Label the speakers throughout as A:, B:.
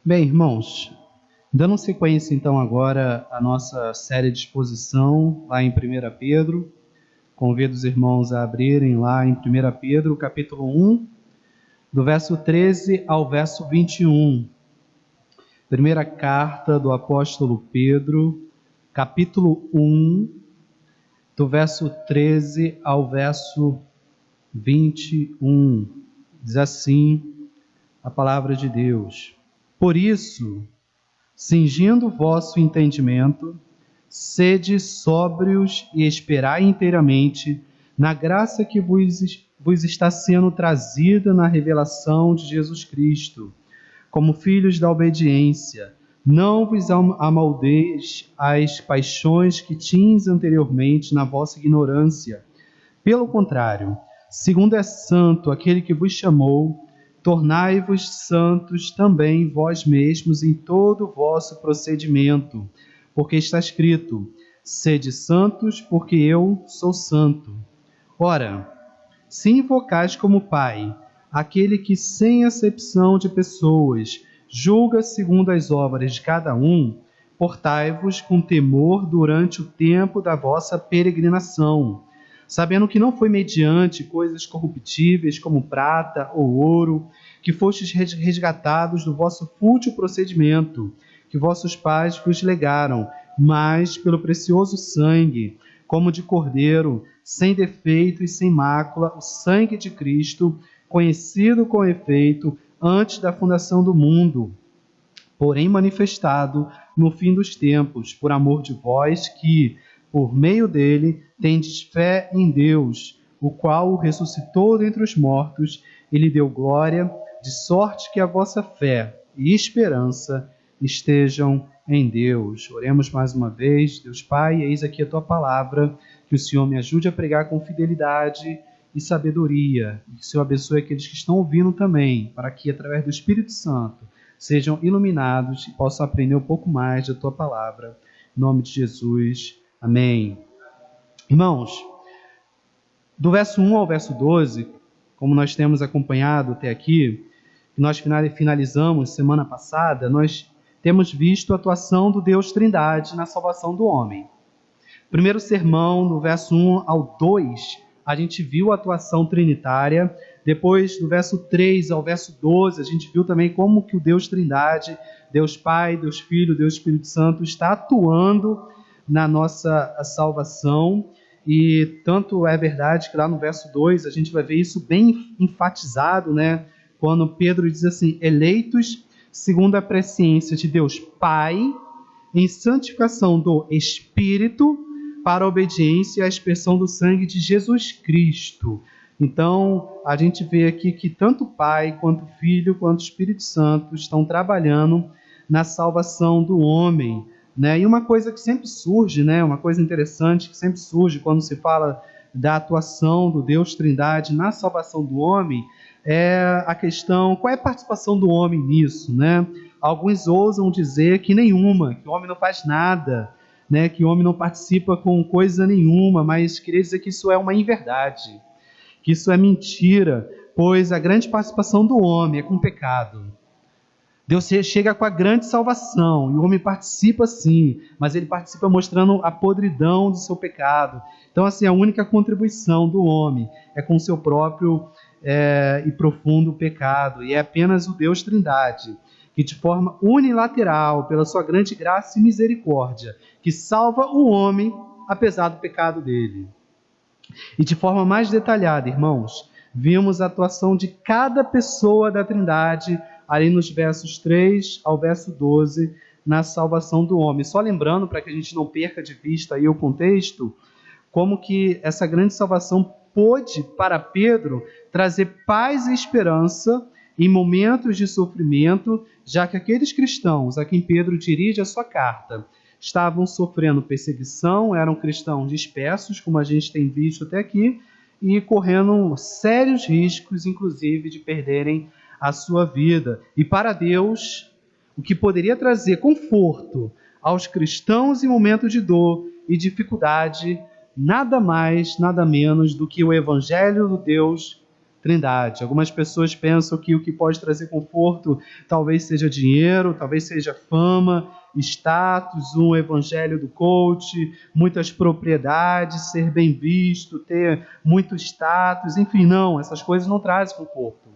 A: Bem, irmãos, dando sequência então agora à nossa série de exposição lá em 1 Pedro, convido os irmãos a abrirem lá em 1 Pedro, capítulo 1, do verso 13 ao verso 21. Primeira carta do apóstolo Pedro, capítulo 1, do verso 13 ao verso 21. Diz assim a palavra de Deus: Por isso, cingindo o vosso entendimento, sede sóbrios e esperai inteiramente na graça que vos está sendo trazida na revelação de Jesus Cristo. Como filhos da obediência, não vos amoldeis às paixões que tinhas anteriormente na vossa ignorância. Pelo contrário, segundo é santo aquele que vos chamou, tornai-vos santos também vós mesmos em todo o vosso procedimento, porque está escrito: sede santos, porque eu sou santo. Ora, se invocais como Pai aquele que, sem acepção de pessoas, julga segundo as obras de cada um, portai-vos com temor durante o tempo da vossa peregrinação, sabendo que não foi mediante coisas corruptíveis como prata ou ouro, que fostes resgatados do vosso fútil procedimento, que vossos pais vos legaram, mas pelo precioso sangue, como de cordeiro, sem defeito e sem mácula, o sangue de Cristo, conhecido com efeito antes da fundação do mundo, porém manifestado no fim dos tempos, por amor de vós que, por meio dele, tendes fé em Deus, o qual o ressuscitou dentre os mortos e lhe deu glória, de sorte que a vossa fé e esperança estejam em Deus. Oremos mais uma vez. Deus Pai, eis aqui a tua palavra, que o Senhor me ajude a pregar com fidelidade e sabedoria, e que o Senhor abençoe aqueles que estão ouvindo também, para que, através do Espírito Santo, sejam iluminados e possam aprender um pouco mais da tua palavra. Em nome de Jesus. Amém. Irmãos, do verso 1 ao verso 12, como nós temos acompanhado até aqui, que nós finalizamos semana passada, nós temos visto a atuação do Deus Trindade na salvação do homem. Primeiro sermão, do verso 1 ao 2, a gente viu a atuação trinitária. Depois, do verso 3 ao verso 12, a gente viu também como que o Deus Trindade, Deus Pai, Deus Filho, Deus Espírito Santo, está atuando na nossa salvação. E tanto é verdade que lá no verso 2 a gente vai ver isso bem enfatizado, né? Quando Pedro diz assim: eleitos segundo a presciência de Deus Pai, em santificação do Espírito, para a obediência e a expressão do sangue de Jesus Cristo. Então, a gente vê aqui que tanto o Pai, quanto o Filho, quanto o Espírito Santo estão trabalhando na salvação do homem, né? E uma coisa que sempre surge, né? Uma coisa interessante que sempre surge quando se fala da atuação do Deus Trindade na salvação do homem, é a questão: qual é a participação do homem nisso, né? Alguns ousam dizer que nenhuma, que o homem não faz nada, né, que o homem não participa com coisa nenhuma, mas queria dizer que isso é uma inverdade, que isso é mentira, pois a grande participação do homem é com o pecado. Deus chega com a grande salvação, e o homem participa sim, mas ele participa mostrando a podridão do seu pecado. Então, assim, a única contribuição do homem é com o seu próprio e profundo pecado, e é apenas o Deus Trindade, que de forma unilateral, pela sua grande graça e misericórdia, que salva o homem apesar do pecado dele. E de forma mais detalhada, irmãos, vimos a atuação de cada pessoa da Trindade ali nos versos 3 ao verso 12, na salvação do homem. Só lembrando, para que a gente não perca de vista aí o contexto, como que essa grande salvação pôde, para Pedro, trazer paz e esperança em momentos de sofrimento, já que aqueles cristãos a quem Pedro dirige a sua carta estavam sofrendo perseguição, eram cristãos dispersos, como a gente tem visto até aqui, e correndo sérios riscos, inclusive, de perderem a sua vida. E para Deus, o que poderia trazer conforto aos cristãos em momentos de dor e dificuldade, nada mais, nada menos do que o Evangelho do Deus Trindade. Algumas pessoas pensam que o que pode trazer conforto talvez seja dinheiro, talvez seja fama, status, um evangelho do coach, muitas propriedades, ser bem visto, ter muito status, enfim, não, essas coisas não trazem conforto.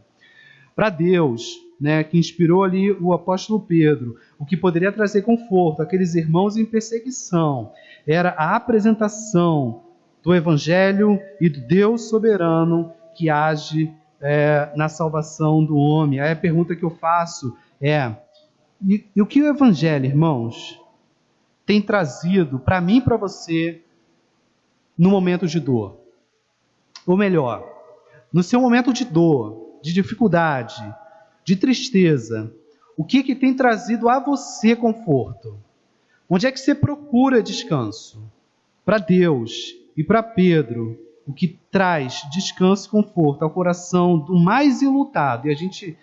A: Para Deus, né, que inspirou ali o apóstolo Pedro, o que poderia trazer conforto àqueles irmãos em perseguição era a apresentação do evangelho e do Deus soberano que age na salvação do homem. Aí a pergunta que eu faço é: e o que o evangelho, irmãos, tem trazido para mim e para você no momento de dor? Ou melhor, no seu momento de dor, de dificuldade, de tristeza, o que tem trazido a você conforto? Onde é que você procura descanso? Para Deus e para Pedro, o que traz descanso e conforto ao coração do mais enlutado, e a gente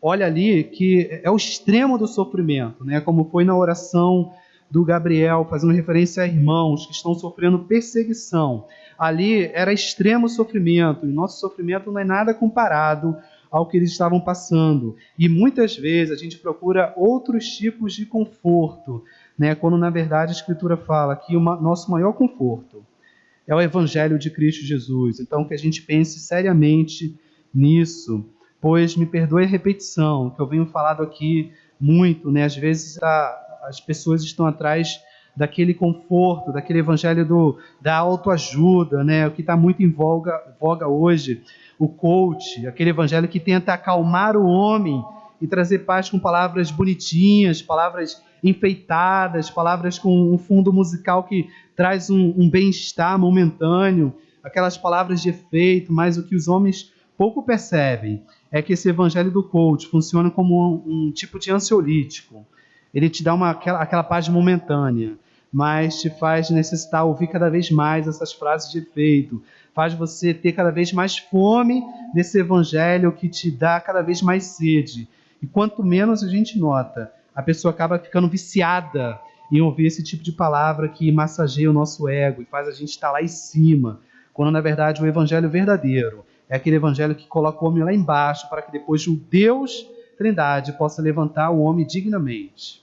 A: olha ali que é o extremo do sofrimento, né? Como foi na oração do Gabriel, fazendo referência a irmãos que estão sofrendo perseguição. Ali era extremo sofrimento, e nosso sofrimento não é nada comparado ao que eles estavam passando. E muitas vezes a gente procura outros tipos de conforto, né? Quando na verdade a Escritura fala que o nosso maior conforto é o Evangelho de Cristo Jesus. Então que a gente pense seriamente nisso, pois me perdoe a repetição, que eu venho falado aqui muito, né? Às vezes as pessoas estão atrás daquele conforto, daquele evangelho da autoajuda, né? O que está muito em voga hoje, o coach, aquele evangelho que tenta acalmar o homem e trazer paz com palavras bonitinhas, palavras enfeitadas, palavras com um fundo musical que traz um bem-estar momentâneo, aquelas palavras de efeito, mas o que os homens pouco percebem é que esse evangelho do coach funciona como um tipo de ansiolítico. Ele te dá aquela paz momentânea, mas te faz necessitar ouvir cada vez mais essas frases de efeito, faz você ter cada vez mais fome desse evangelho que te dá cada vez mais sede. E quanto menos a gente nota, a pessoa acaba ficando viciada em ouvir esse tipo de palavra que massageia o nosso ego e faz a gente estar lá em cima, quando na verdade o evangelho verdadeiro é aquele evangelho que coloca o homem lá embaixo para que depois o Deus Trindade possa levantar o homem dignamente.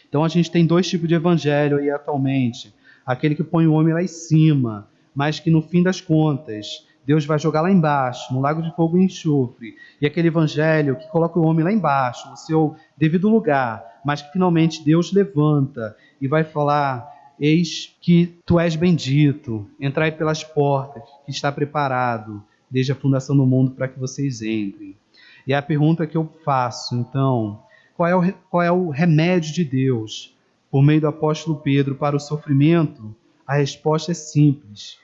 A: Então a gente tem dois tipos de evangelho aí atualmente. Aquele que põe o homem lá em cima, mas que no fim das contas Deus vai jogar lá embaixo, no lago de fogo e enxofre. E aquele evangelho que coloca o homem lá embaixo, no seu devido lugar, mas que finalmente Deus levanta e vai falar: eis que tu és bendito, entrai pelas portas, que está preparado desde a fundação do mundo para que vocês entrem. E a pergunta que eu faço, então, qual é o remédio de Deus por meio do apóstolo Pedro para o sofrimento? A resposta é simples: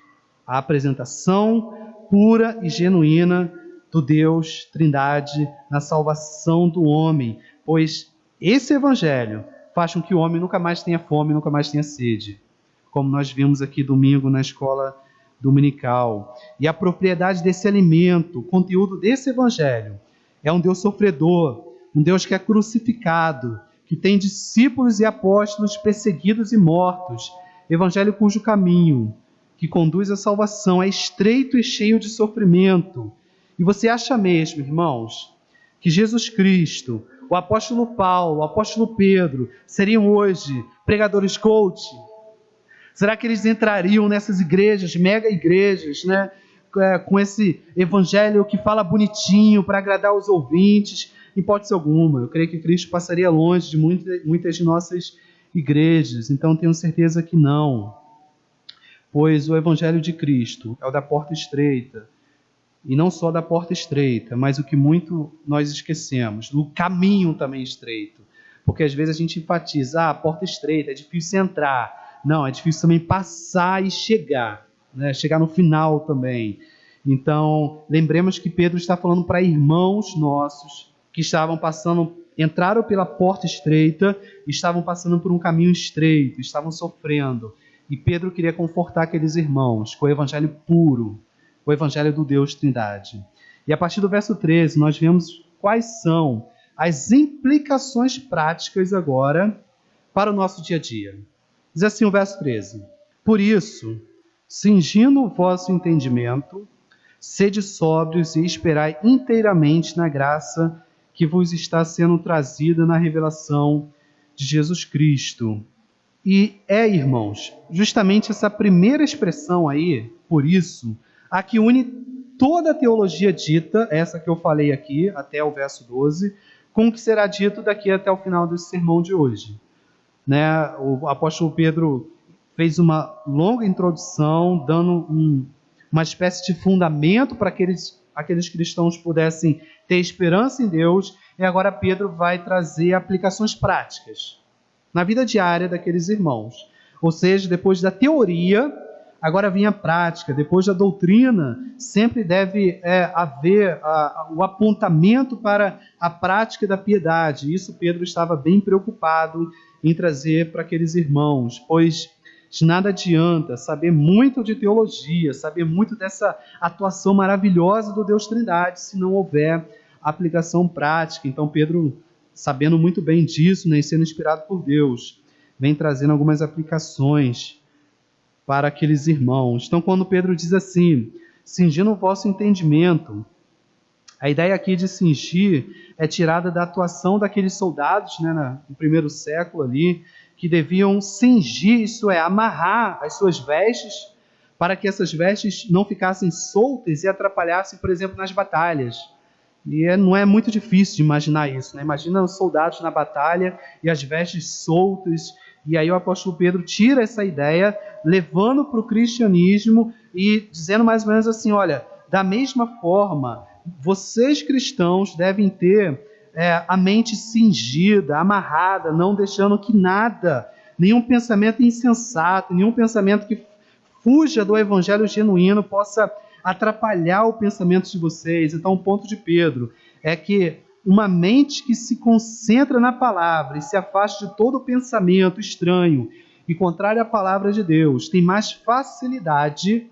A: a apresentação pura e genuína do Deus Trindade na salvação do homem, pois esse evangelho faz com que o homem nunca mais tenha fome, nunca mais tenha sede, como nós vimos aqui domingo na escola dominical. E a propriedade desse alimento, o conteúdo desse evangelho, é um Deus sofredor, um Deus que é crucificado, que tem discípulos e apóstolos perseguidos e mortos, evangelho cujo caminho que conduz à salvação é estreito e cheio de sofrimento. E você acha mesmo, irmãos, que Jesus Cristo, o apóstolo Paulo, o apóstolo Pedro, seriam hoje pregadores coach? Será que eles entrariam nessas igrejas, mega igrejas, né, com esse evangelho que fala bonitinho para agradar os ouvintes? Hipótese alguma. Eu creio que Cristo passaria longe de muitas de nossas igrejas. Então tenho certeza que não. Pois o evangelho de Cristo é o da porta estreita. E não só da porta estreita, mas o que muito nós esquecemos, do caminho também estreito. Porque às vezes a gente enfatiza: a porta estreita, é difícil entrar. Não, é difícil também passar e chegar, né? Chegar no final também. Então, lembremos que Pedro está falando para irmãos nossos que estavam entraram pela porta estreita, estavam passando por um caminho estreito, estavam sofrendo. E Pedro queria confortar aqueles irmãos com o evangelho puro, o evangelho do Deus Trindade. E a partir do verso 13, nós vemos quais são as implicações práticas agora para o nosso dia a dia. Diz assim o verso 13: por isso, cingindo o vosso entendimento, Sede sóbrios e esperai inteiramente na graça que vos está sendo trazida na revelação de Jesus Cristo. E irmãos, justamente essa primeira expressão aí, por isso, a que une toda a teologia dita, essa que eu falei aqui, até o verso 12, com o que será dito daqui até o final desse sermão de hoje. Né? O apóstolo Pedro fez uma longa introdução, dando uma espécie de fundamento para aqueles cristãos pudessem ter esperança em Deus, e agora Pedro vai trazer aplicações práticas na vida diária daqueles irmãos. Ou seja, depois da teoria, agora vem a prática. Depois da doutrina, sempre deve haver o apontamento para a prática da piedade. Isso Pedro estava bem preocupado em trazer para aqueles irmãos, pois de nada adianta saber muito de teologia, saber muito dessa atuação maravilhosa do Deus Trindade, se não houver aplicação prática. Então Pedro, sabendo muito bem disso, né, e sendo inspirado por Deus, vem trazendo algumas aplicações para aqueles irmãos. Então, quando Pedro diz assim, cingindo o vosso entendimento, a ideia aqui de cingir é tirada da atuação daqueles soldados, né, no primeiro século ali, que deviam cingir, isso é, amarrar as suas vestes, para que essas vestes não ficassem soltas e atrapalhassem, por exemplo, nas batalhas. E não é muito difícil de imaginar isso, né? Imagina os soldados na batalha e as vestes soltas. E aí o apóstolo Pedro tira essa ideia, levando para o cristianismo e dizendo mais ou menos assim, olha, da mesma forma, vocês cristãos devem ter a mente cingida, amarrada, não deixando que nada, nenhum pensamento insensato, nenhum pensamento que fuja do evangelho genuíno possa atrapalhar o pensamento de vocês. Então, o ponto de Pedro é que uma mente que se concentra na palavra e se afasta de todo pensamento estranho e contrário à palavra de Deus, tem mais facilidade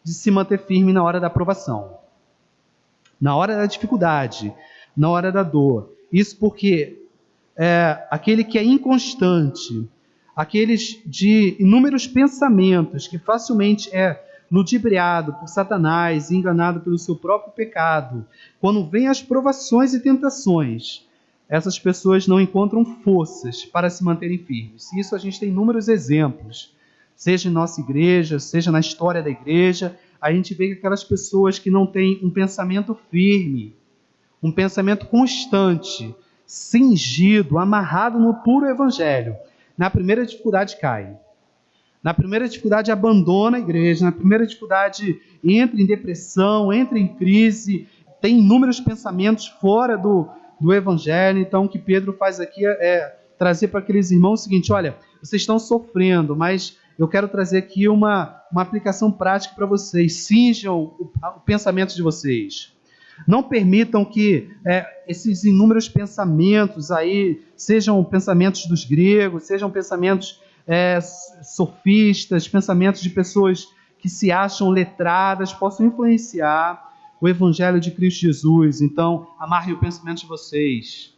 A: de se manter firme na hora da provação, na hora da dificuldade, na hora da dor. Isso porque aquele que é inconstante, aqueles de inúmeros pensamentos, que facilmente ludibriado por Satanás, enganado pelo seu próprio pecado, quando vêm as provações e tentações, essas pessoas não encontram forças para se manterem firmes. Isso a gente tem inúmeros exemplos, seja em nossa igreja, seja na história da igreja, a gente vê que aquelas pessoas que não têm um pensamento firme, um pensamento constante, cingido, amarrado no puro evangelho, na primeira dificuldade cai. Na primeira dificuldade abandona a igreja, na primeira dificuldade entra em depressão, entra em crise, tem inúmeros pensamentos fora do evangelho. Então o que Pedro faz aqui é trazer para aqueles irmãos o seguinte, olha, vocês estão sofrendo, mas eu quero trazer aqui uma aplicação prática para vocês. Cinjam o pensamento de vocês. Não permitam que esses inúmeros pensamentos aí sejam pensamentos dos gregos, sejam pensamentos sofistas, pensamentos de pessoas que se acham letradas, possam influenciar o Evangelho de Cristo Jesus. Então, amarre o pensamento de vocês.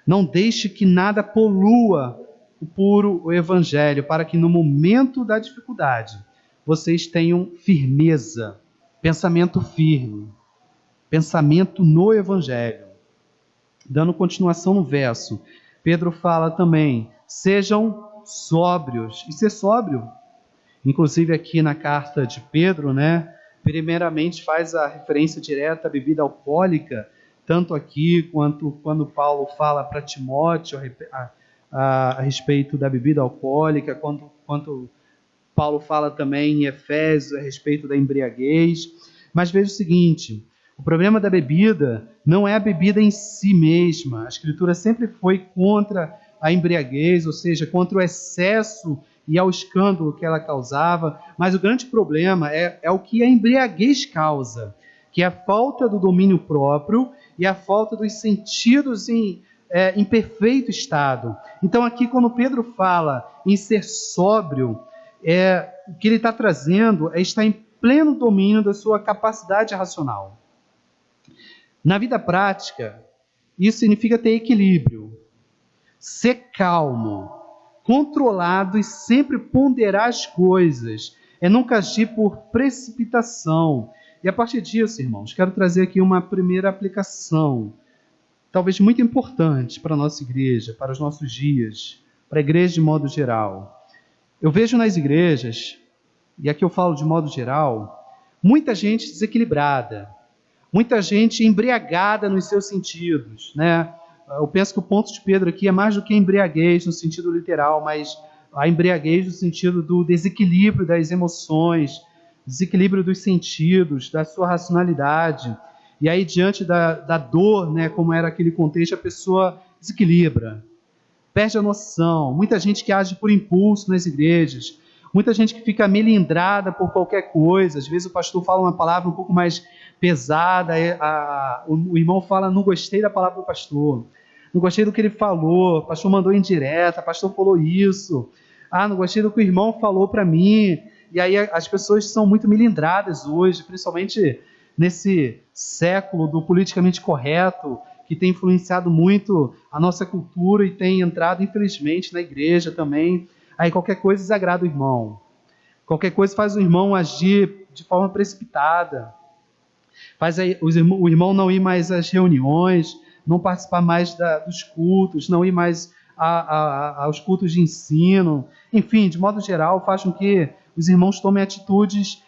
A: Não deixe que nada polua o puro Evangelho, para que no momento da dificuldade vocês tenham firmeza, pensamento firme, pensamento no Evangelho. Dando continuação no verso, Pedro fala também, sejam sóbrios. E ser sóbrio, inclusive aqui na carta de Pedro, né, primeiramente faz a referência direta à bebida alcoólica, tanto aqui quanto quando Paulo fala para Timóteo a respeito da bebida alcoólica, quanto Paulo fala também em Efésios a respeito da embriaguez. Mas veja o seguinte, o problema da bebida não é a bebida em si mesma. A Escritura sempre foi contra a embriaguez, ou seja, contra o excesso e ao escândalo que ela causava, mas o grande problema é o que a embriaguez causa, que é a falta do domínio próprio e a falta dos sentidos em perfeito estado. Então aqui quando Pedro fala em ser sóbrio, o que ele está trazendo é estar em pleno domínio da sua capacidade racional. Na vida prática, isso significa ter equilíbrio, ser calmo, controlado e sempre ponderar as coisas, nunca agir por precipitação, E a partir disso, irmãos, quero trazer aqui uma primeira aplicação, talvez muito importante para a nossa igreja, para os nossos dias, para a igreja de modo geral. Eu vejo nas igrejas, e aqui eu falo de modo geral, muita gente desequilibrada, muita gente embriagada nos seus sentidos, né? Eu penso que o ponto de Pedro aqui é mais do que embriaguez no sentido literal, mas a embriaguez no sentido do desequilíbrio das emoções, desequilíbrio dos sentidos, da sua racionalidade. E aí, diante da dor, né, como era aquele contexto, a pessoa desequilibra, perde a noção. Muita gente que age por impulso nas igrejas, muita gente que fica melindrada por qualquer coisa. Às vezes o pastor fala uma palavra um pouco mais pesada, o irmão fala, não gostei da palavra do pastor, não gostei do que ele falou, o pastor mandou indireta, o pastor falou isso, não gostei do que o irmão falou para mim. E aí as pessoas são muito melindradas hoje, principalmente nesse século do politicamente correto, que tem influenciado muito a nossa cultura e tem entrado, infelizmente, na igreja também. Aí qualquer coisa desagrada o irmão. Qualquer coisa faz o irmão agir de forma precipitada. Faz o irmão não ir mais às reuniões, não participar mais dos cultos, não ir mais aos cultos de ensino. Enfim, de modo geral, faz com que os irmãos tomem atitudes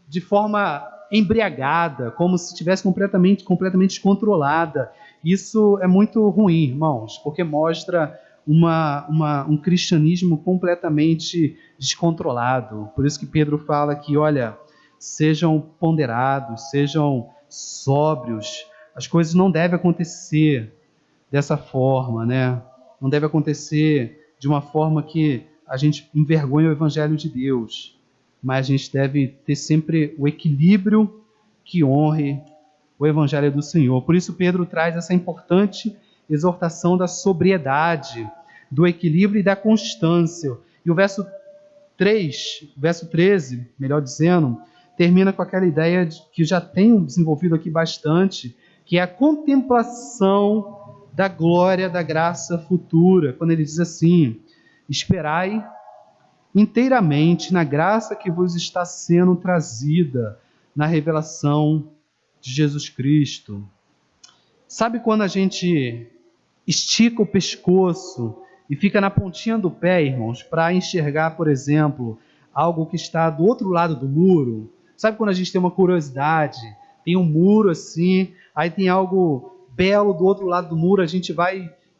A: de forma embriagada, como se estivesse completamente descontrolada. Isso é muito ruim, irmãos, porque mostra um cristianismo completamente descontrolado. Por isso que Pedro fala que, olha, sejam ponderados, sejam sóbrios. As coisas não devem acontecer dessa forma, né? Não deve acontecer de uma forma que a gente envergonha o evangelho de Deus. Mas a gente deve ter sempre o equilíbrio que honre o evangelho do Senhor. Por isso Pedro traz essa importante exortação da sobriedade, do equilíbrio e da constância. E o verso 13, melhor dizendo, termina com aquela ideia que eu já tenho desenvolvido aqui bastante, que é a contemplação da glória da graça futura. Quando ele diz assim, esperai inteiramente na graça que vos está sendo trazida na revelação de Jesus Cristo. Sabe quando a gente estica o pescoço e fica na pontinha do pé, irmãos, para enxergar, por exemplo, algo que está do outro lado do muro? Sabe quando a gente tem uma curiosidade, tem um muro assim, aí tem algo belo do outro lado do muro, a gente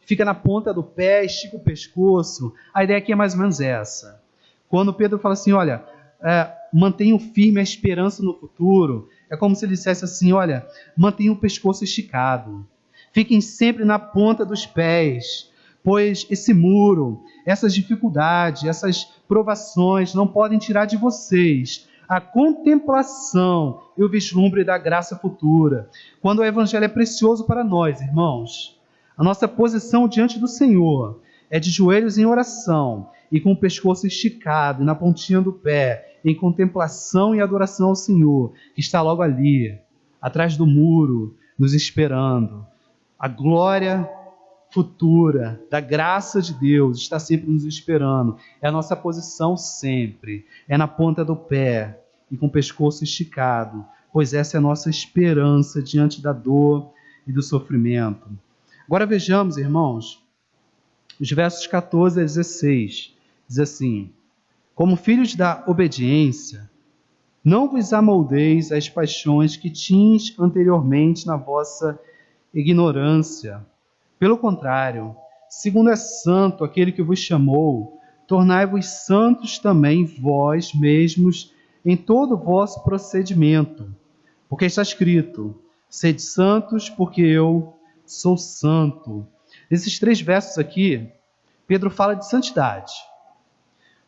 A: fica na ponta do pé, estica o pescoço. A ideia aqui é mais ou menos essa. Quando Pedro fala assim, olha, mantenham firme a esperança no futuro, é como se ele dissesse assim, olha, mantenham o pescoço esticado, fiquem sempre na ponta dos pés, pois esse muro, essas dificuldades, essas provações não podem tirar de vocês a contemplação e o vislumbre da graça futura. Quando o evangelho é precioso para nós, irmãos, a nossa posição diante do Senhor é de joelhos em oração e com o pescoço esticado na pontinha do pé, em contemplação e adoração ao Senhor, que está logo ali, atrás do muro, nos esperando. A glória futura da graça de Deus está sempre nos esperando. É a nossa posição sempre, é na ponta do pé e com o pescoço esticado, pois essa é a nossa esperança diante da dor e do sofrimento. Agora vejamos, irmãos, os versos 14 a 16. Diz assim, como filhos da obediência, não vos amoldeis às paixões que tinhas anteriormente na vossa ignorância. Pelo contrário, segundo é santo aquele que vos chamou, tornai-vos santos também vós mesmos em todo o vosso procedimento. Porque está escrito, sede santos porque eu sou santo. Nesses 3 versos aqui, Pedro fala de santidade.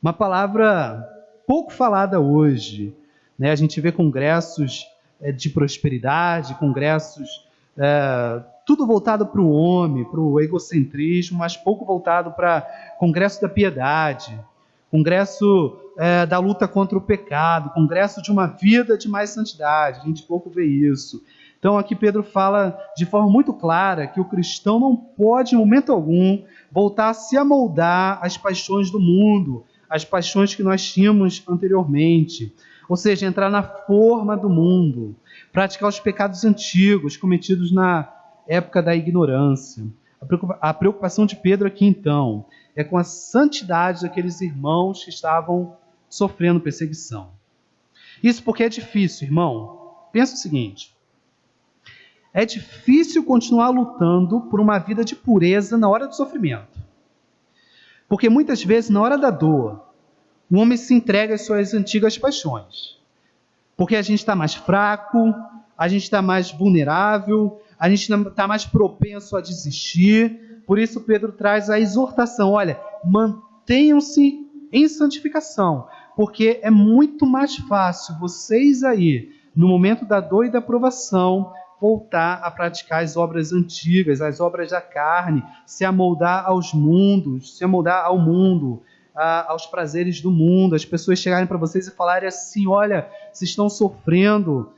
A: Uma palavra pouco falada hoje, né? A gente vê congressos de prosperidade, congressos tudo voltado para o homem, para o egocentrismo, mas pouco voltado para congresso da piedade, congresso da luta contra o pecado, congresso de uma vida de mais santidade. A gente pouco vê isso. Então aqui Pedro fala de forma muito clara que o cristão não pode, em momento algum, voltar a se amoldar às paixões do mundo, as paixões que nós tínhamos anteriormente. ou seja, entrar na forma do mundo, praticar os pecados antigos cometidos na época da ignorância. A preocupação de Pedro aqui, então, é com a santidade daqueles irmãos que estavam sofrendo perseguição. Isso porque é difícil, irmão. Pensa o seguinte: é difícil continuar lutando por uma vida de pureza na hora do sofrimento. Porque muitas vezes, na hora da dor, o homem se entrega às suas antigas paixões. Porque a gente está mais fraco, a gente está mais vulnerável, a gente está mais propenso a desistir. Por isso Pedro traz a exortação: olha, mantenham-se em santificação, porque é muito mais fácil vocês aí, no momento da dor e da provação, voltar a praticar as obras antigas, as obras da carne, se amoldar aos mundos, se amoldar ao mundo, aos prazeres do mundo. As pessoas chegarem para vocês e falarem assim: olha, vocês estão sofrendo,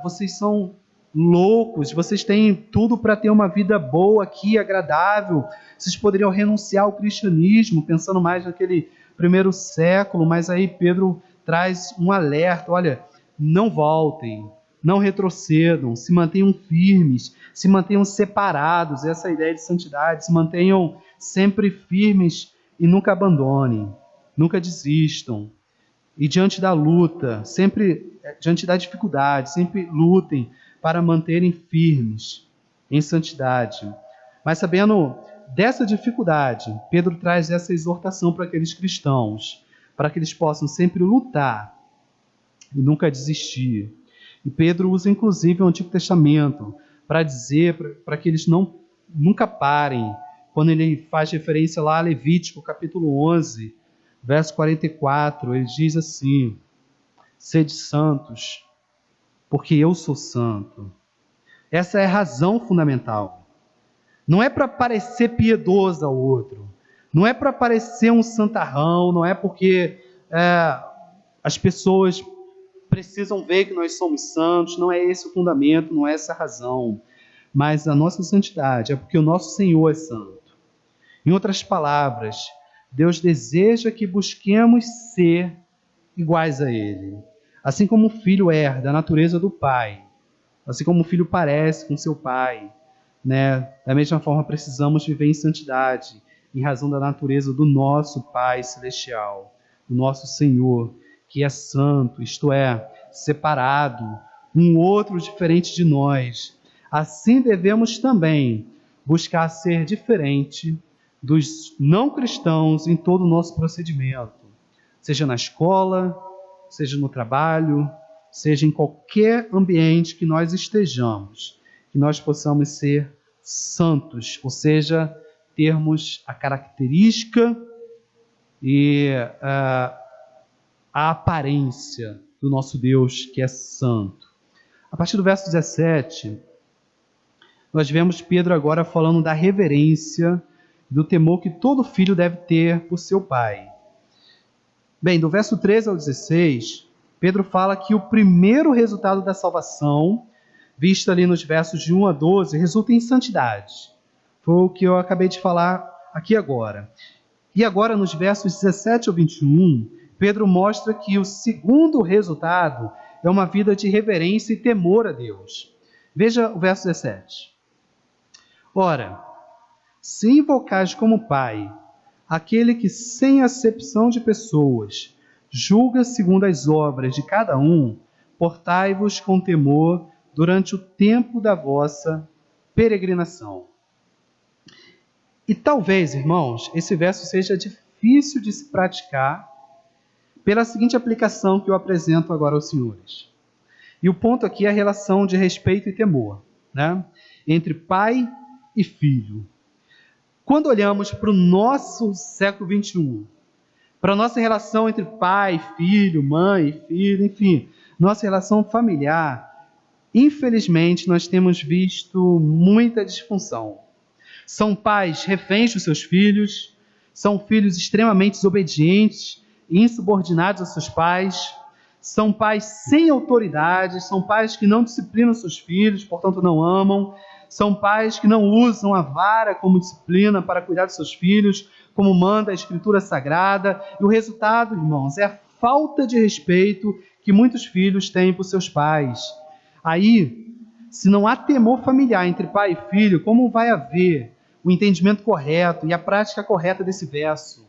A: vocês são loucos, vocês têm tudo para ter uma vida boa aqui, agradável, vocês poderiam renunciar ao cristianismo, pensando mais naquele primeiro século. Mas aí Pedro traz um alerta: olha, não voltem, não retrocedam, se mantenham firmes, se mantenham separados. Essa é a ideia de santidade: se mantenham sempre firmes e nunca abandonem, nunca desistam. E diante da luta, sempre diante da dificuldade, sempre lutem para manterem firmes em santidade. Mas sabendo dessa dificuldade, Pedro traz essa exortação para aqueles cristãos, para que eles possam sempre lutar e nunca desistir. E Pedro usa inclusive o Antigo Testamento para dizer para que eles nunca parem. Quando ele faz referência lá a Levítico, capítulo 11, verso 44, ele diz assim: sede santos, porque eu sou santo. Essa é a razão fundamental. Não é para parecer piedoso ao outro, não é para parecer um santarrão, não é porque as pessoas precisam ver que nós somos santos. Não é esse o fundamento, não é essa a razão. Mas a nossa santidade é porque o nosso Senhor é santo. Em outras palavras, Deus deseja que busquemos ser iguais a Ele. Assim como o filho herda a natureza do pai, assim como o filho parece com seu pai, né? Da mesma forma precisamos viver em santidade, em razão da natureza do nosso Pai Celestial, do nosso Senhor, que é santo, isto é, separado, um outro diferente de nós. Assim devemos também buscar ser diferente dos não cristãos em todo o nosso procedimento, seja na escola, seja no trabalho, seja em qualquer ambiente que nós estejamos, que nós possamos ser santos, ou seja, termos a característica e a aparência do nosso Deus, que é santo. A partir do verso 17, nós vemos Pedro agora falando da reverência, do temor que todo filho deve ter por seu pai. Bem, do verso 13 ao 16, Pedro fala que o primeiro resultado da salvação, visto ali nos versos de 1 a 12, resulta em santidade. Foi o que eu acabei de falar aqui agora. E agora, nos versos 17 ao 21, Pedro mostra que o segundo resultado é uma vida de reverência e temor a Deus. Veja o verso 17. Ora, se invocais como Pai aquele que, sem acepção de pessoas, julga segundo as obras de cada um, portai-vos com temor durante o tempo da vossa peregrinação. E talvez, irmãos, esse verso seja difícil de se praticar pela seguinte aplicação que eu apresento agora aos senhores. E o ponto aqui é a relação de respeito e temor, né? Entre pai e filho. Quando olhamos para o nosso século XXI, para a nossa relação entre pai, filho, mãe, filho, enfim, nossa relação familiar, infelizmente nós temos visto muita disfunção. São pais reféns dos seus filhos, são filhos extremamente desobedientes e insubordinados aos seus pais, são pais sem autoridade, são pais que não disciplinam seus filhos, portanto não amam, são pais que não usam a vara como disciplina para cuidar dos seus filhos, como manda a Escritura Sagrada. E o resultado, irmãos, é a falta de respeito que muitos filhos têm por seus pais. Aí, se não há temor familiar entre pai e filho, como vai haver o entendimento correto e a prática correta desse verso?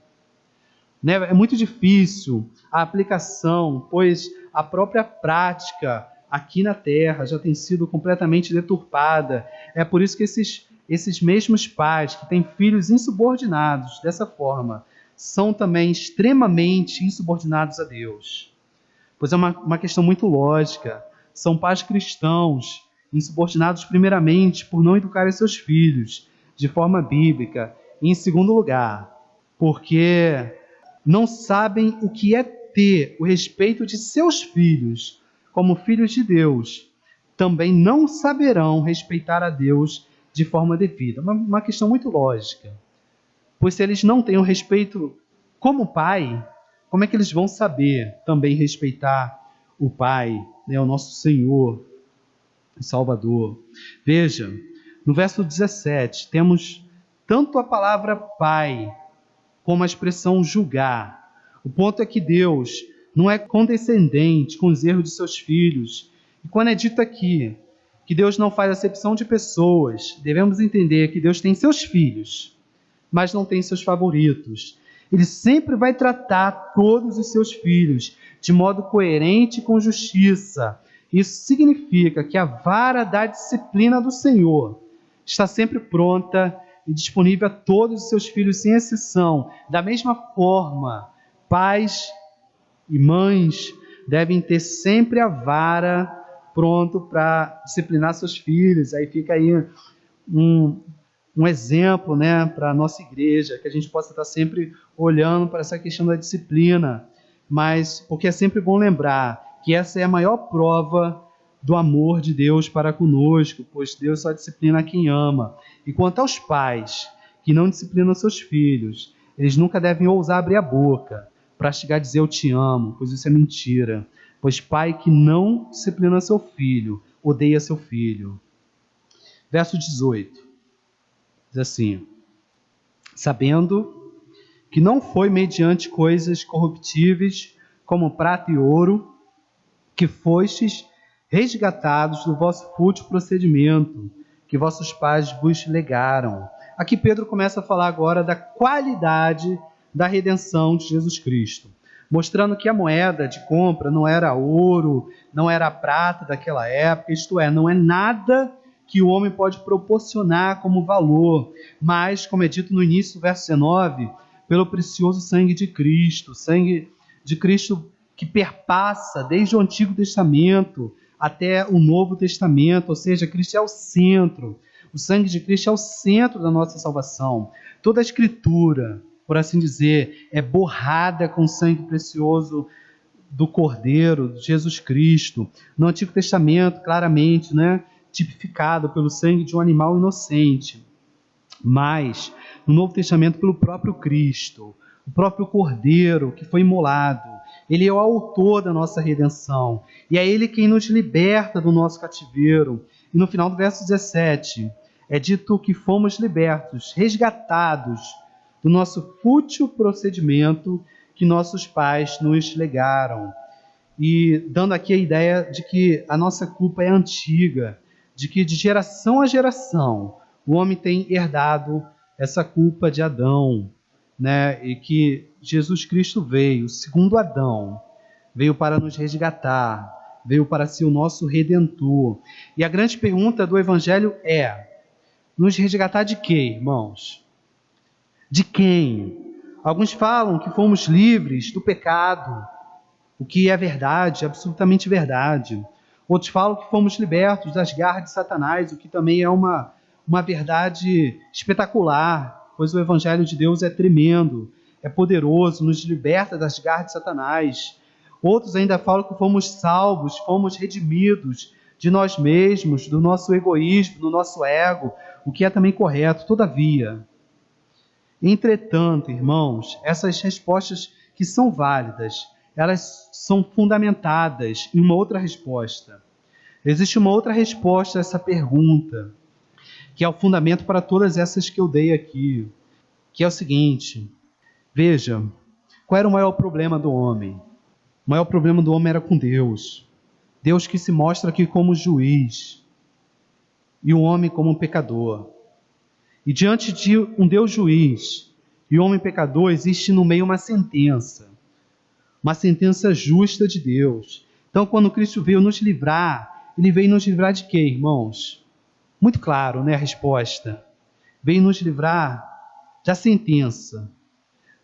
A: Né? É muito difícil a aplicação, pois a própria prática aqui na terra já tem sido completamente deturpada. É por isso que esses mesmos pais que têm filhos insubordinados dessa forma são também extremamente insubordinados a Deus. Pois é uma questão muito lógica. São pais cristãos insubordinados primeiramente por não educarem seus filhos de forma bíblica. E em segundo lugar, porque não sabem o que é ter o respeito de seus filhos como filhos de Deus. Também não saberão respeitar a Deus de forma devida. Uma questão muito lógica. Pois se eles não têm o respeito como pai, como é que eles vão saber também respeitar o Pai, né, o nosso Senhor e Salvador? Veja, no verso 17, temos tanto a palavra pai como a expressão julgar. O ponto é que Deus não é condescendente com os erros de seus filhos. E quando é dito aqui que Deus não faz acepção de pessoas, devemos entender que Deus tem seus filhos, mas não tem seus favoritos. Ele sempre vai tratar todos os seus filhos de modo coerente e com justiça. Isso significa que a vara da disciplina do Senhor está sempre pronta e disponível a todos os seus filhos, sem exceção. Da mesma forma, pais e mães devem ter sempre a vara pronto para disciplinar seus filhos. Aí fica aí um exemplo, né, para a nossa igreja, que a gente possa estar sempre olhando para essa questão da disciplina, mas porque é sempre bom lembrar que essa é a maior prova do amor de Deus para conosco, pois Deus só disciplina quem ama. E quanto aos pais que não disciplinam seus filhos, eles nunca devem ousar abrir a boca para chegar a dizer eu te amo, pois isso é mentira. Pois pai que não disciplina seu filho, odeia seu filho. Verso 18. Diz assim: sabendo que não foi mediante coisas corruptíveis, como prata e ouro, que fostes resgatados do vosso fútil procedimento, que vossos pais vos legaram. Aqui Pedro começa a falar agora da qualidade da redenção de Jesus Cristo, mostrando que a moeda de compra não era ouro, não era a prata daquela época, isto é, não é nada que o homem pode proporcionar como valor, mas, como é dito no início do verso 19, pelo precioso sangue de Cristo que perpassa desde o Antigo Testamento até o Novo Testamento, ou seja, Cristo é o centro, o sangue de Cristo é o centro da nossa salvação. Toda a Escritura, por assim dizer, é borrada com o sangue precioso do Cordeiro, de Jesus Cristo. No Antigo Testamento, claramente, né, tipificado pelo sangue de um animal inocente, mas no Novo Testamento pelo próprio Cristo, o próprio Cordeiro que foi imolado. Ele é o autor da nossa redenção e é Ele quem nos liberta do nosso cativeiro. E no final do verso 17 é dito que fomos libertos, resgatados do nosso fútil procedimento que nossos pais nos legaram, e dando aqui a ideia de que a nossa culpa é antiga, de que de geração a geração o homem tem herdado essa culpa de Adão, né? E que Jesus Cristo veio, segundo Adão, veio para nos resgatar, veio para ser o nosso Redentor. E a grande pergunta do Evangelho é: nos resgatar de quê, irmãos? De quem? Alguns falam que fomos livres do pecado, o que é verdade, absolutamente verdade. Outros falam que fomos libertos das garras de Satanás, o que também é uma verdade espetacular, pois o Evangelho de Deus é tremendo, é poderoso, nos liberta das garras de Satanás. Outros ainda falam que fomos salvos, fomos redimidos de nós mesmos, do nosso egoísmo, do nosso ego, o que é também correto. Todavia, entretanto, irmãos, essas respostas que são válidas, elas são fundamentadas em uma outra resposta. Existe uma outra resposta a essa pergunta, que é o fundamento para todas essas que eu dei aqui, que é o seguinte: veja, qual era o maior problema do homem? O maior problema do homem era com Deus. Deus que se mostra aqui como juiz e o homem como um pecador. E diante de um Deus juiz e um homem pecador, existe no meio uma sentença justa de Deus. Então, quando Cristo veio nos livrar, Ele veio nos livrar de quê, irmãos? Muito claro, né, a resposta. Veio nos livrar da sentença,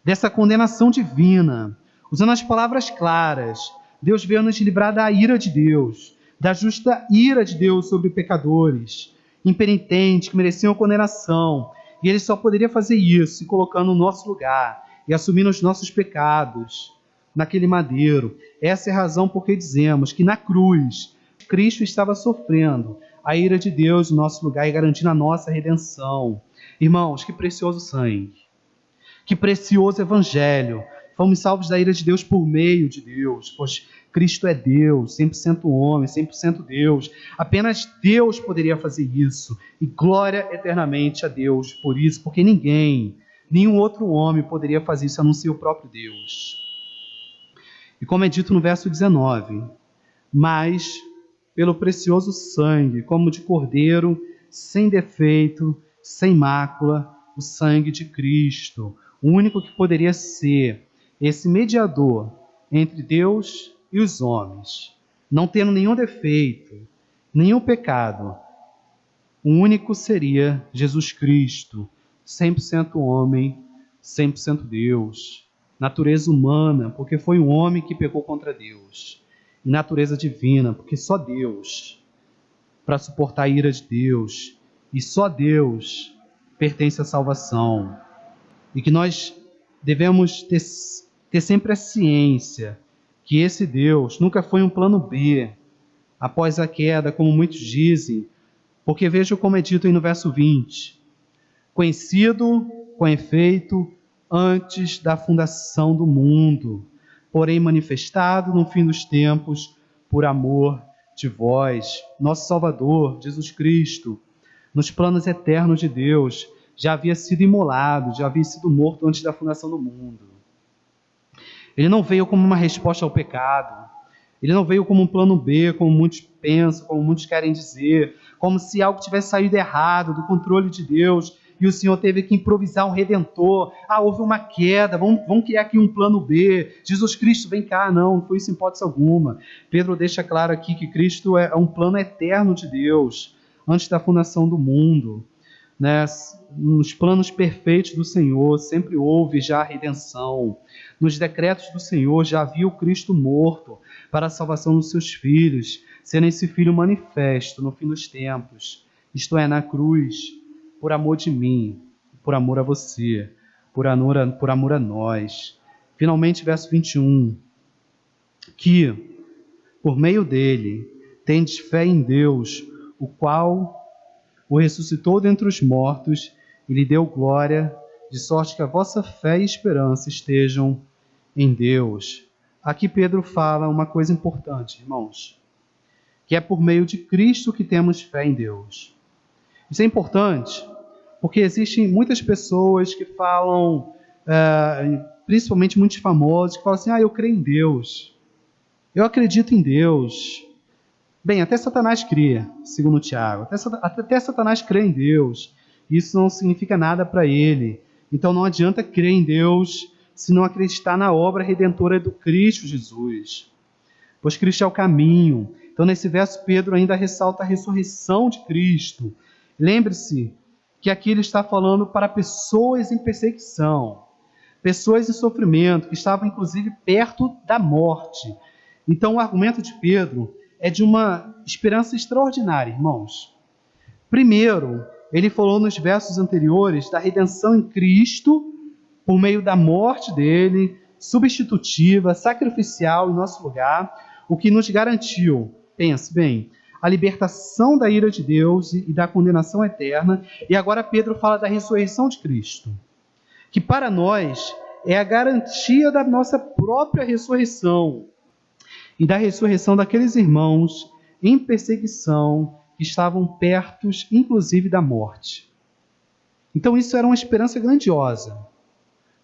A: dessa condenação divina. Usando as palavras claras, Deus veio nos livrar da ira de Deus, da justa ira de Deus sobre pecadores, impenitentes, que mereciam condenação. E Ele só poderia fazer isso se colocando no nosso lugar e assumindo os nossos pecados naquele madeiro. Essa é a razão por que dizemos que na cruz, Cristo estava sofrendo a ira de Deus no nosso lugar e garantindo a nossa redenção. Irmãos, que precioso sangue, que precioso evangelho. Fomos salvos da ira de Deus por meio de Deus, pois Cristo é Deus, 100% homem, 100% Deus. Apenas Deus poderia fazer isso. E glória eternamente a Deus por isso, porque nenhum outro homem poderia fazer isso a não ser o próprio Deus. E como é dito no verso 19, mas pelo precioso sangue, como de cordeiro, sem defeito, sem mácula, o sangue de Cristo, o único que poderia ser esse mediador entre Deus e os homens, não tendo nenhum defeito, nenhum pecado. O único seria Jesus Cristo, 100% homem, 100% Deus. Natureza humana, porque foi um homem que pecou contra Deus. E natureza divina, porque só Deus, para suportar a ira de Deus, e só Deus pertence à salvação. E que nós devemos ter sempre a ciência que esse Deus nunca foi um plano B após a queda, como muitos dizem, porque veja como é dito aí no verso 20: conhecido com efeito antes da fundação do mundo, porém manifestado no fim dos tempos por amor de vós. Nosso Salvador, Jesus Cristo, nos planos eternos de Deus, já havia sido imolado, já havia sido morto antes da fundação do mundo. Ele não veio como uma resposta ao pecado. Ele não veio como um plano B, como muitos pensam, como muitos querem dizer, como se algo tivesse saído errado do controle de Deus e o Senhor teve que improvisar um redentor. Houve uma queda, vamos criar aqui um plano B. Jesus Cristo, vem cá. Não foi isso em hipótese alguma. Pedro deixa claro aqui que Cristo é um plano eterno de Deus, antes da fundação do mundo. Nos planos perfeitos do Senhor sempre houve já a redenção. Nos decretos do Senhor já havia o Cristo morto para a salvação dos seus filhos, sendo esse Filho manifesto no fim dos tempos, isto é, na cruz, por amor de mim, por amor a você, por amor a nós. Finalmente, verso 21, que por meio dele tendes fé em Deus, o qual o ressuscitou dentre os mortos e lhe deu glória, de sorte que a vossa fé e esperança estejam em Deus. Aqui Pedro fala uma coisa importante, irmãos, que é por meio de Cristo que temos fé em Deus. Isso é importante porque existem muitas pessoas que falam, principalmente muitos famosos, que falam assim: eu creio em Deus, eu acredito em Deus. Bem, até Satanás cria, segundo Tiago. Até Satanás crê em Deus. Isso não significa nada para ele. Então não adianta crer em Deus se não acreditar na obra redentora do Cristo Jesus. Pois Cristo é o caminho. Então nesse verso Pedro ainda ressalta a ressurreição de Cristo. Lembre-se que aqui ele está falando para pessoas em perseguição, pessoas em sofrimento, que estavam inclusive perto da morte. Então o argumento de Pedro é de uma esperança extraordinária, irmãos. Primeiro, ele falou nos versos anteriores da redenção em Cristo, por meio da morte dele, substitutiva, sacrificial em nosso lugar, o que nos garantiu, pense bem, a libertação da ira de Deus e da condenação eterna. E agora Pedro fala da ressurreição de Cristo, que para nós é a garantia da nossa própria ressurreição e da ressurreição daqueles irmãos em perseguição que estavam perto, inclusive, da morte. Então isso era uma esperança grandiosa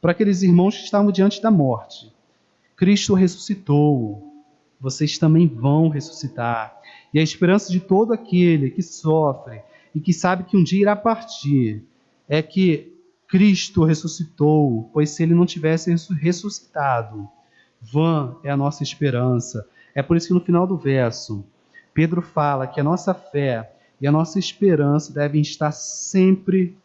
A: para aqueles irmãos que estavam diante da morte. Cristo ressuscitou, vocês também vão ressuscitar. E a esperança de todo aquele que sofre e que sabe que um dia irá partir é que Cristo ressuscitou, pois se ele não tivesse ressuscitado, vã é a nossa esperança. É por isso que no final do verso, Pedro fala que a nossa fé e a nossa esperança devem estar sempre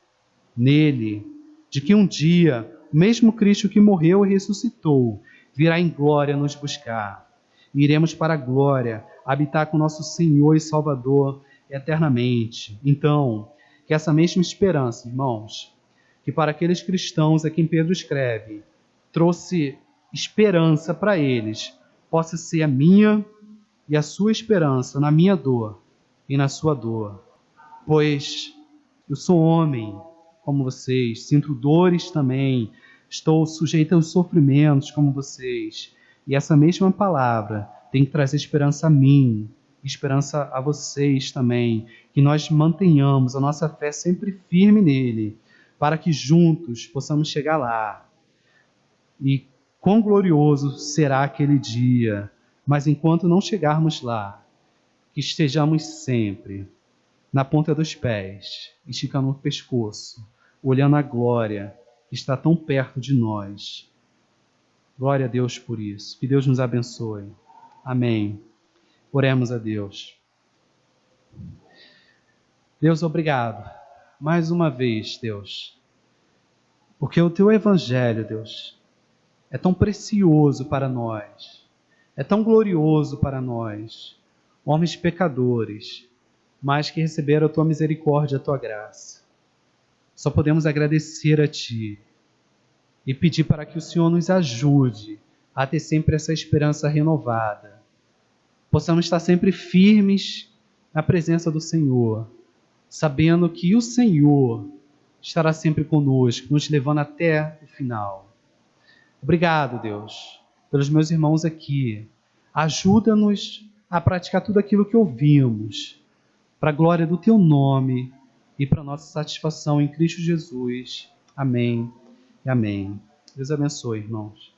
A: nele, de que um dia, o mesmo Cristo que morreu e ressuscitou, virá em glória nos buscar. E iremos para a glória, habitar com nosso Senhor e Salvador eternamente. Então, que essa mesma esperança, irmãos, que para aqueles cristãos a quem Pedro escreve, trouxe esperança para eles, possa ser a minha e a sua esperança na minha dor e na sua dor. Pois eu sou homem, como vocês, sinto dores também, estou sujeito aos sofrimentos como vocês. E essa mesma palavra tem que trazer esperança a mim, esperança a vocês também, que nós mantenhamos a nossa fé sempre firme nele, para que juntos possamos chegar lá. E quão glorioso será aquele dia, mas enquanto não chegarmos lá, que estejamos sempre na ponta dos pés, esticando o pescoço, olhando a glória que está tão perto de nós. Glória a Deus por isso. Que Deus nos abençoe. Amém. Oremos a Deus. Deus, obrigado. Mais uma vez, Deus. Porque o Teu Evangelho, Deus, é tão precioso para nós. É tão glorioso para nós. Homens pecadores, mas que receberam a Tua misericórdia, a Tua graça. Só podemos agradecer a Ti e pedir para que o Senhor nos ajude a ter sempre essa esperança renovada. Possamos estar sempre firmes na presença do Senhor, sabendo que o Senhor estará sempre conosco, nos levando até o final. Obrigado, Deus, pelos meus irmãos aqui. Ajuda-nos a praticar tudo aquilo que ouvimos, para a glória do Teu nome e para a nossa satisfação em Cristo Jesus. Amém e amém. Deus abençoe, irmãos.